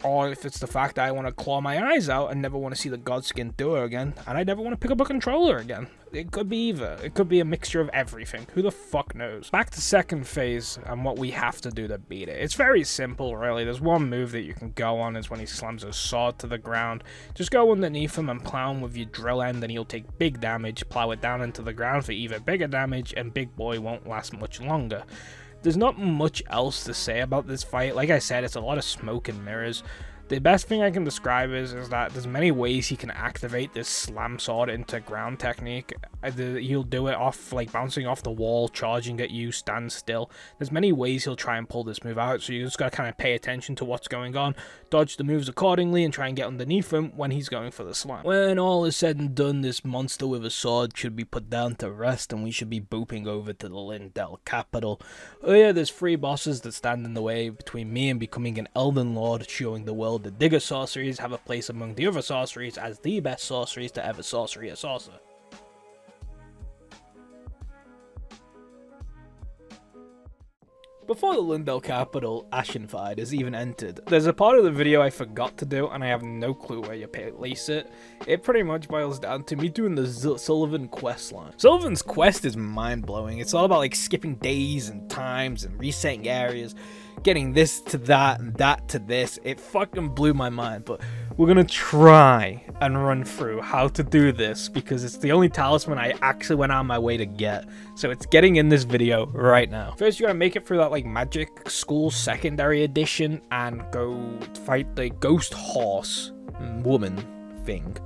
A: Or if it's the fact that I want to claw my eyes out and never want to see the Godskin duo again, and I never want to pick up a controller again. It could be either. It could be a mixture of everything. Who the fuck knows? Back to second phase and what we have to do to beat it. It's very simple, really. There's one move that you can go on, is when he slams his sword to the ground. Just go underneath him and plow him with your drill end, and he'll take big damage, plow it down into the ground for even bigger damage, and Big Boy won't last much longer. There's not much else to say about this fight. Like I said, it's a lot of smoke and mirrors. The best thing I can describe is that there's many ways he can activate this slam sword into ground technique. He'll do it off, like, bouncing off the wall, charging at you, stand still. There's many ways he'll try and pull this move out, so you just gotta kind of pay attention to what's going on, dodge the moves accordingly, and try and get underneath him when he's going for the slam. When all is said and done, this monster with a sword should be put down to rest, and we should be booping over to the Lindell capital. Oh yeah, there's 3 bosses that stand in the way between me and becoming an Elden Lord, showing the world the Digger Sorceries have a place among the other sorceries as the best sorceries to ever sorcery a sorcerer. Before the Lindell capital Ashenfide is even entered, there's a part of the video I forgot to do, and I have no clue where you place it. It pretty much boils down to me doing the Sullivans Quest line. Sullivans Quest is mind-blowing. It's all about like skipping days and times and resetting areas, getting this to that and that to this. It fucking blew my mind, but we're gonna try and run through how to do this, because it's the only talisman I actually went out of my way to get. So it's getting in this video right now. First, you gotta make it through that like magic school secondary edition and go fight the ghost horse woman thing,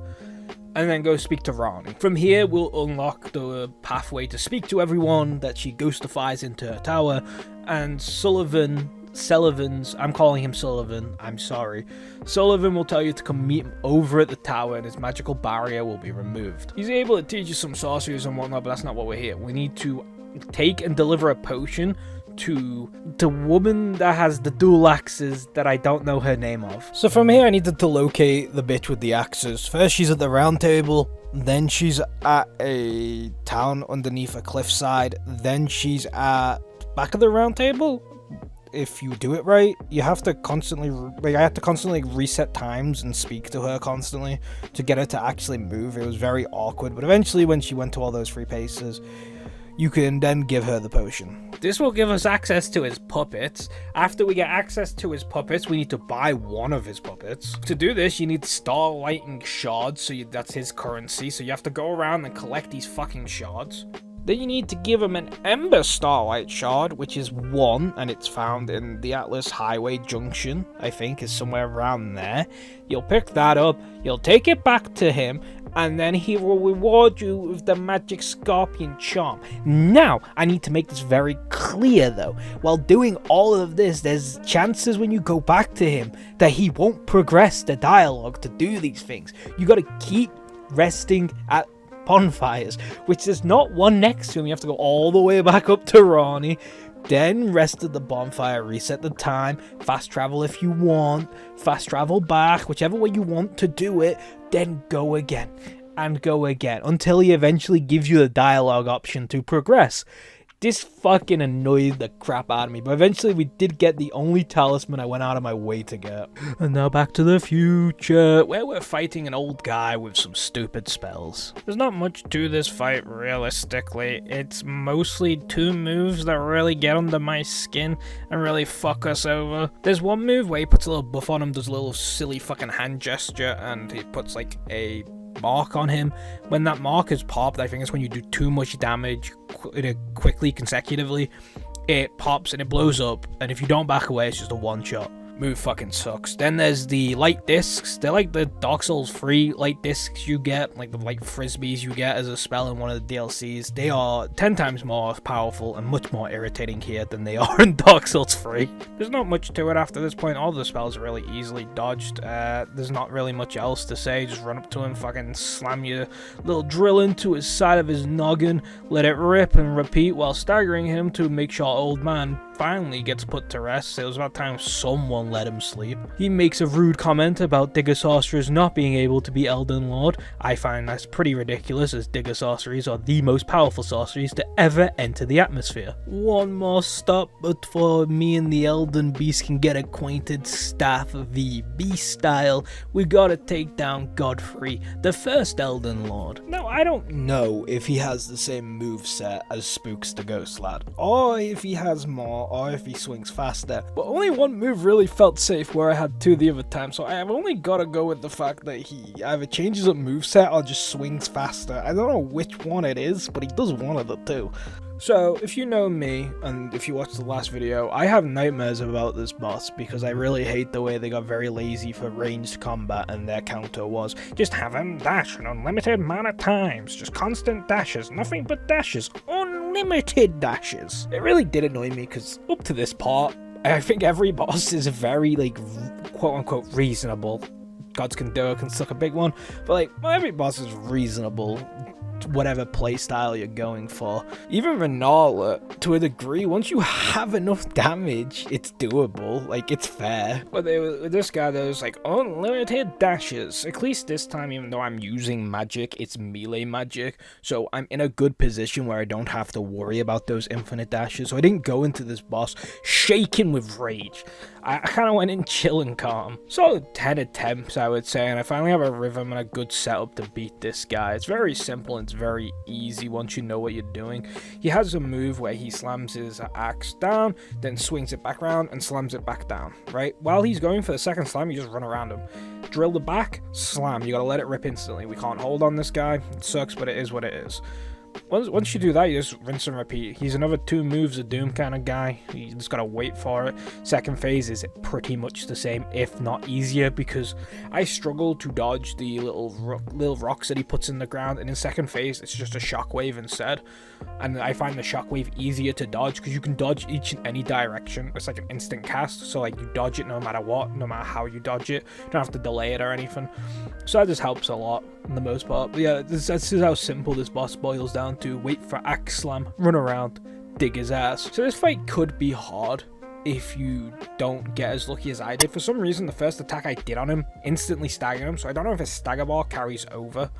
A: and then go speak to Radon. From here, we'll unlock the pathway to speak to everyone that she ghostifies into her tower, and Sullivans, I'm calling him Sullivan, I'm sorry. Sullivan will tell you to come meet him over at the tower, and his magical barrier will be removed. He's able to teach you some sorceries and whatnot, but that's not what we're here. We need to take and deliver a potion to the woman that has the dual axes that I don't know her name of. So from here, I needed to locate the bitch with the axes. First, she's at the round table. Then she's at a town underneath a cliffside. Then she's at back of the round table. If you do it right, you have to constantly, like, I had to constantly reset times and speak to her constantly to get her to actually move. It was very awkward, but eventually when she went to all those 3 paces, you can then give her the potion. This will give us access to his puppets. After we get access to his puppets, we need to buy one of his puppets. To do this, you need starlighting shards, so that's his currency, so you have to go around and collect these fucking shards. Then you need to give him an Ember Starlight Shard, which is 1, and it's found in the Atlas Highway Junction, I think, is somewhere around there. You'll pick that up, you'll take it back to him, and then he will reward you with the Magic Scorpion Charm. Now, I need to make this very clear, though. While doing all of this, there's chances when you go back to him that he won't progress the dialogue to do these things. You gotta keep resting at bonfires, which there's not one next to him. You have to go all the way back up to Ronnie, then rest at the bonfire, reset the time, fast travel if you want, fast travel back, whichever way you want to do it, then go again and go again until he eventually gives you the dialogue option to progress. This fucking annoyed the crap out of me, but eventually we did get the only talisman I went out of my way to get. And now back to the future, where we're fighting an old guy with some stupid spells. There's not much to this fight, realistically. It's mostly 2 moves that really get under my skin and really fuck us over. There's one move where he puts a little buff on him, does a little silly fucking hand gesture, and he puts like a mark on him. When that mark is popped, I think it's when you do too much damage quickly consecutively, it pops and it blows up, and if you don't back away, it's just a one shot. Move fucking sucks. Then there's the light discs. They're like the Dark Souls 3 light discs you get, like the light frisbees you get as a spell in one of the DLCs. They are 10 times more powerful and much more irritating here than they are in Dark Souls 3. There's not much to it after this point. All the spells are really easily dodged. There's not really much else to say. Just run up to him, fucking slam your little drill into his side of his noggin, let it rip and repeat while staggering him to make sure old man finally gets put to rest. It was about time someone let him sleep. He makes a rude comment about Digger Sorcerers not being able to be Elden Lord. I find that's pretty ridiculous, as Digger Sorceries are the most powerful sorceries to ever enter the atmosphere. One more stop before me and the Eldenbeast can get acquainted Staff v Beast style. We gotta take down Godfrey, the first Elden Lord. Now, I don't know if he has the same moveset as Spooks the Ghost Lad, or if he has more, or if he swings faster, but only one move really felt safe, where I had 2 the other time, so I've only got to go with the fact that he either changes up moveset or just swings faster. I don't know which one it is, but he does one of the 2. So, if you know me, and if you watched the last video, I have nightmares about this boss, because I really hate the way they got very lazy for ranged combat, and their counter was, just have him dash an unlimited amount of times, just constant dashes, nothing but dashes, unlimited dashes. It really did annoy me, because up to this part, I think every boss is very, like, quote-unquote reasonable. Gods can do it, can suck a big one, but, like, well, every boss is reasonable, whatever playstyle you're going for. Even Renala, to a degree, once you have enough damage, it's doable, like, it's fair. But with this guy, there's like unlimited dashes. At least this time, even though I'm using magic, it's melee magic, so I'm in a good position where I don't have to worry about those infinite dashes. So I didn't go into this boss shaking with rage. I kind of went in chill and calm. So 10 attempts, I would say, and I finally have a rhythm and a good setup to beat this guy. It's very simple and it's very easy once you know what you're doing. He has a move where he slams his axe down, then swings it back around and slams it back down, right? While he's going for the second slam, you just run around him. Drill the back, slam. You gotta let it rip instantly. We can't hold on this guy. It sucks, but it is what it is. Once you do that, you just rinse and repeat. He's another 2 moves of doom kind of guy. You just gotta wait for it. Second phase is pretty much the same, if not easier, because I struggle to dodge the little rocks that he puts in the ground, and in second phase it's just a shockwave instead. And I find the shockwave easier to dodge because you can dodge each in any direction. It's like an instant cast, so like you dodge it no matter what, no matter how you dodge it. You don't have to delay it or anything. So that just helps a lot in the most part. But yeah, this is how simple this boss boils down to. Wait for axe slam, run around, dig his ass. So this fight could be hard if you don't get as lucky as I did. For some reason, the first attack I did on him instantly staggered him, so I don't know if his stagger bar carries over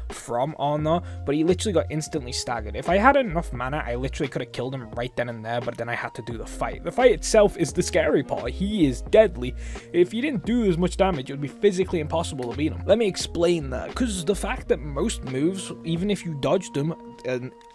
A: from or not, but he literally got instantly staggered. If I had enough mana, I literally could have killed him right then and there, but then I had to do the fight. The fight itself is the scary part. He is deadly. If you didn't do as much damage, it would be physically impossible to beat him. Let me explain that, because the fact that most moves, even if you dodged them,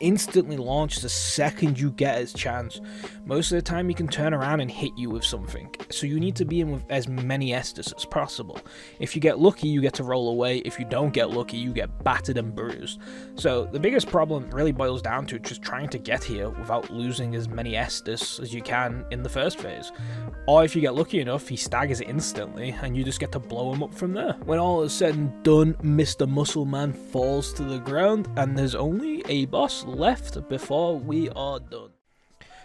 A: instantly launch the second you get his chance. Most of the time, he can turn around and hit you with something, so you need to be in with as many Estus as possible. If you get lucky, you get to roll away. If you don't get lucky, you get battered and bruised. So the biggest problem really boils down to just trying to get here without losing as many Estus as you can in the first phase. Or if you get lucky enough, he staggers it instantly, and you just get to blow him up from there. When all is said and done, Mr. Muscle Man falls to the ground, and there's only a boss left before we are done.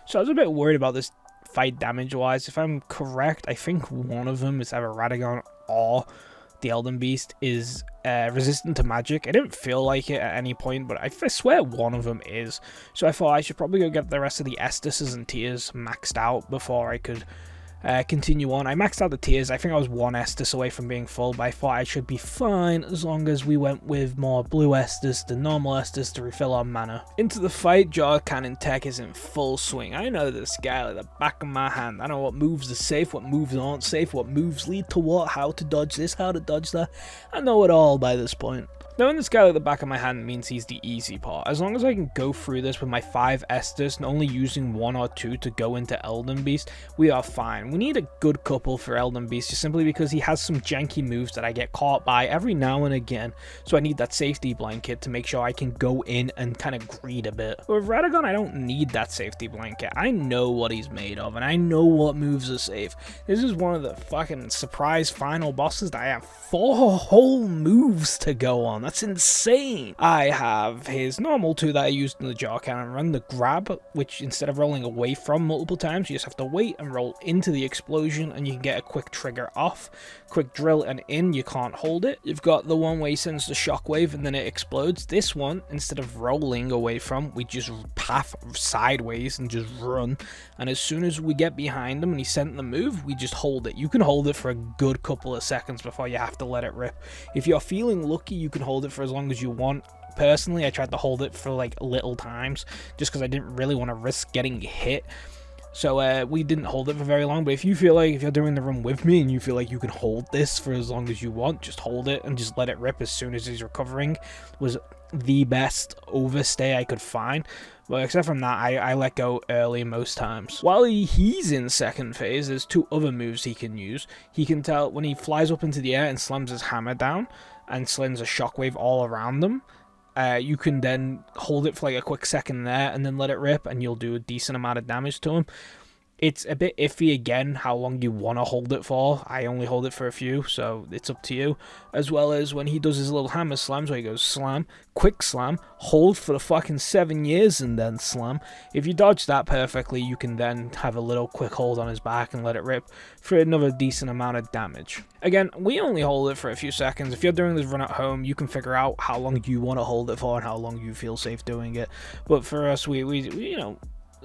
A: So I was a bit worried about this fight damage-wise. If I'm correct, I think one of them is either Radon or the Eldenbeast is resistant to magic. I didn't feel like it at any point, but I swear one of them is. So I thought I should probably go get the rest of the Estises and Tears maxed out before I could Continue on. I maxed out the tiers. I think I was 1 Estus away from being full, but I thought I should be fine as long as we went with more blue Estus than normal Estus to refill our mana. Into the fight, Jar Cannon tech is in full swing. I know this guy like the back of my hand. I know what moves are safe, what moves aren't safe, what moves lead to what, how to dodge this, how to dodge that. I know it all by this point. Knowing this guy at the back of my hand means he's the easy part. As long as I can go through this with my 5 Estus and only using 1 or 2 to go into Eldenbeast, we are fine. We need a good couple for Eldenbeast just simply because he has some janky moves that I get caught by every now and again, so I need that safety blanket to make sure I can go in and kind of greed a bit. But with Radon, I don't need that safety blanket. I know what he's made of and I know what moves are safe. This is one of the fucking surprise final bosses that I have 4 whole moves to go on. That's insane. I have his normal 2 that I used in the Jar Cannon run, the grab, which instead of rolling away from multiple times, you just have to wait and roll into the explosion and you can get a quick trigger off. Quick drill and in, you can't hold it. You've got the one where he sends the shockwave and then it explodes. This one, instead of rolling away from, we just path sideways and just run. And as soon as we get behind him and he sent the move, we just hold it. You can hold it for a good couple of seconds before you have to let it rip. If you're feeling lucky, you can hold it for as long as you want. Personally, I tried to hold it for like little times just because I didn't really want to risk getting hit. So we didn't hold it for very long, but if you feel like, if you're doing the run with me and you feel like you can hold this for as long as you want, just hold it and just let it rip as soon as he's recovering. Was the best overstay I could find. But except from that, I let go early most times. While he's in second phase, there's 2 other moves he can use. He can tell when he flies up into the air and slams his hammer down and slings a shockwave all around them. You can then hold it for like a quick second there and then let it rip and you'll do a decent amount of damage to him. It's a bit iffy again how long you want to hold it for. I only hold it for a few, so it's up to you. As well as when he does his little hammer slams where he goes slam, quick slam, hold for the fucking 7 years and then slam. If you dodge that perfectly, you can then have a little quick hold on his back and let it rip for another decent amount of damage. Again, we only hold it for a few seconds. If you're doing this run at home, you can figure out how long you want to hold it for and how long you feel safe doing it. But for us, we you know,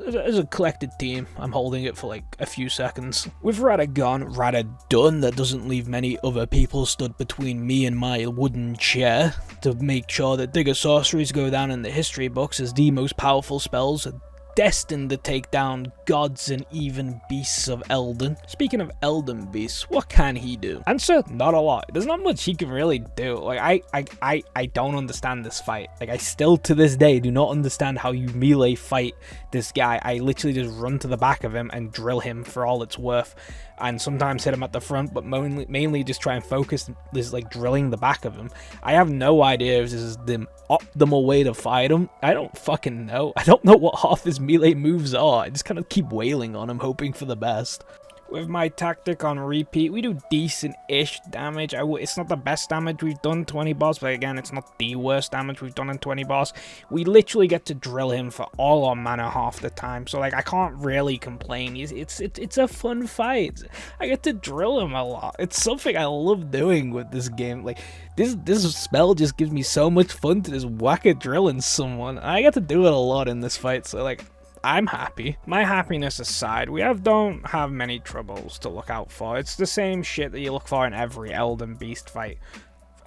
A: as a collected team, I'm holding it for like a few seconds. With Radon, that doesn't leave many other people stood between me and my wooden chair to make sure that Digger Sorceries go down in the history books as the most powerful spells destined to take down gods and even beasts of Elden. Speaking of Eldenbeast, what can he do? Answer, not a lot. There's not much he can really do. Like, I don't understand this fight. Like, I still to this day do not understand how you melee fight this guy. I literally just run to the back of him and drill him for all it's worth. And sometimes hit him at the front, but mainly just try and focus this like drilling the back of him. I have no idea if this is the optimal way to fight him. I don't fucking know. I don't know what half his melee moves are. I just kind of keep wailing on him, hoping for the best. With my tactic on repeat, we do decent-ish damage. It's not the best damage we've done 20 boss, but again, it's not the worst damage we've done in 20 boss. We literally get to drill him for all our mana half the time, so like I can't really complain. It's a fun fight. I get to drill him a lot. It's something I love doing with this game. Like this spell just gives me so much fun to just whack a drilling someone. I get to do it a lot in this fight, so like I'm happy. My happiness aside, we don't have many troubles to look out for. It's the same shit that you look for in every Eldenbeast fight.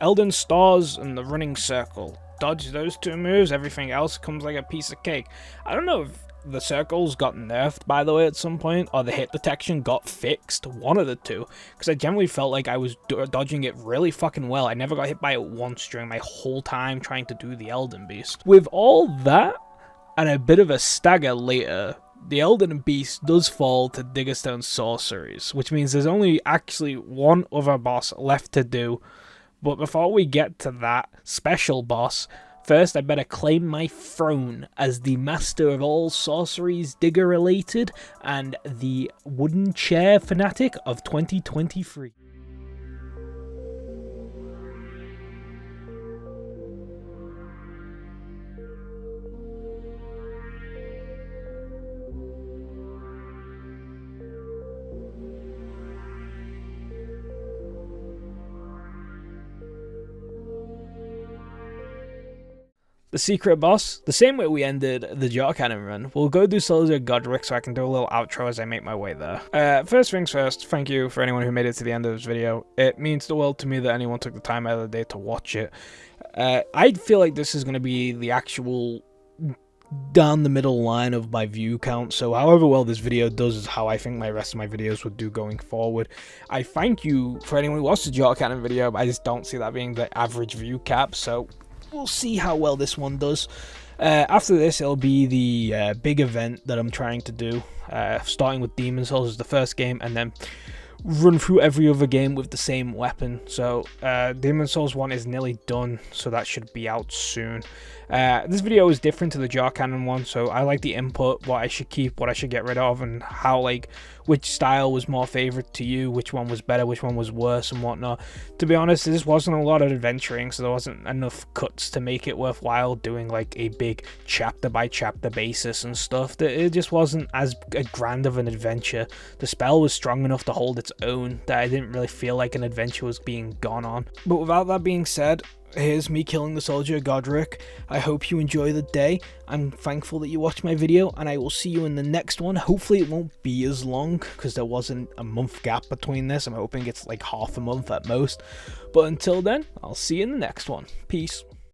A: Elden stars and the running circle. Dodge those 2 moves, everything else comes like a piece of cake. I don't know if the circles got nerfed, by the way, at some point, or the hit detection got fixed, one of the 2, because I generally felt like I was dodging it really fucking well. I never got hit by it once during my whole time trying to do the Eldenbeast. With all that, and a bit of a stagger later, the Eldenbeast does fall to Diggerstone Sorceries, which means there's only actually one other boss left to do. But before we get to that special boss, first I better claim my throne as the master of all sorceries Digger related and the wooden chair fanatic of 2023. the secret boss, the same way we ended the Jar Cannon run. We'll go do Soldier Godric so I can do a little outro as I make my way there. First things first, thank you for anyone who made it to the end of this video. It means the world to me that anyone took the time out of the day to watch it. I feel like this is going to be the actual down the middle line of my view count, so however well this video does is how I think my rest of my videos would do going forward. I thank you for anyone who watched the Jar Cannon video, but I just don't see that being the average view cap, so we'll see how well this one does. After this, it'll be the big event that I'm trying to do, starting with Demon Souls as the first game, and then run through every other game with the same weapon. So Demon Souls 1 is nearly done, so that should be out soon. This video is different to the Jar Cannon one, so I like the input, what I should keep, what I should get rid of, and how, like, which style was more favorite to you, which one was better, which one was worse, and whatnot. To be honest, this wasn't a lot of adventuring, so there wasn't enough cuts to make it worthwhile doing like a big chapter by chapter basis and stuff. It just wasn't as grand of an adventure. The spell was strong enough to hold its own that I didn't really feel like an adventure was being gone on. But without that being said, here's me killing the soldier Godric. I hope you enjoy the day. I'm thankful that you watched my video, and I will see you in the next one. Hopefully it won't be as long, because there wasn't a month gap between this. I'm hoping it's like half a month at most. But until then, I'll see you in the next one. Peace.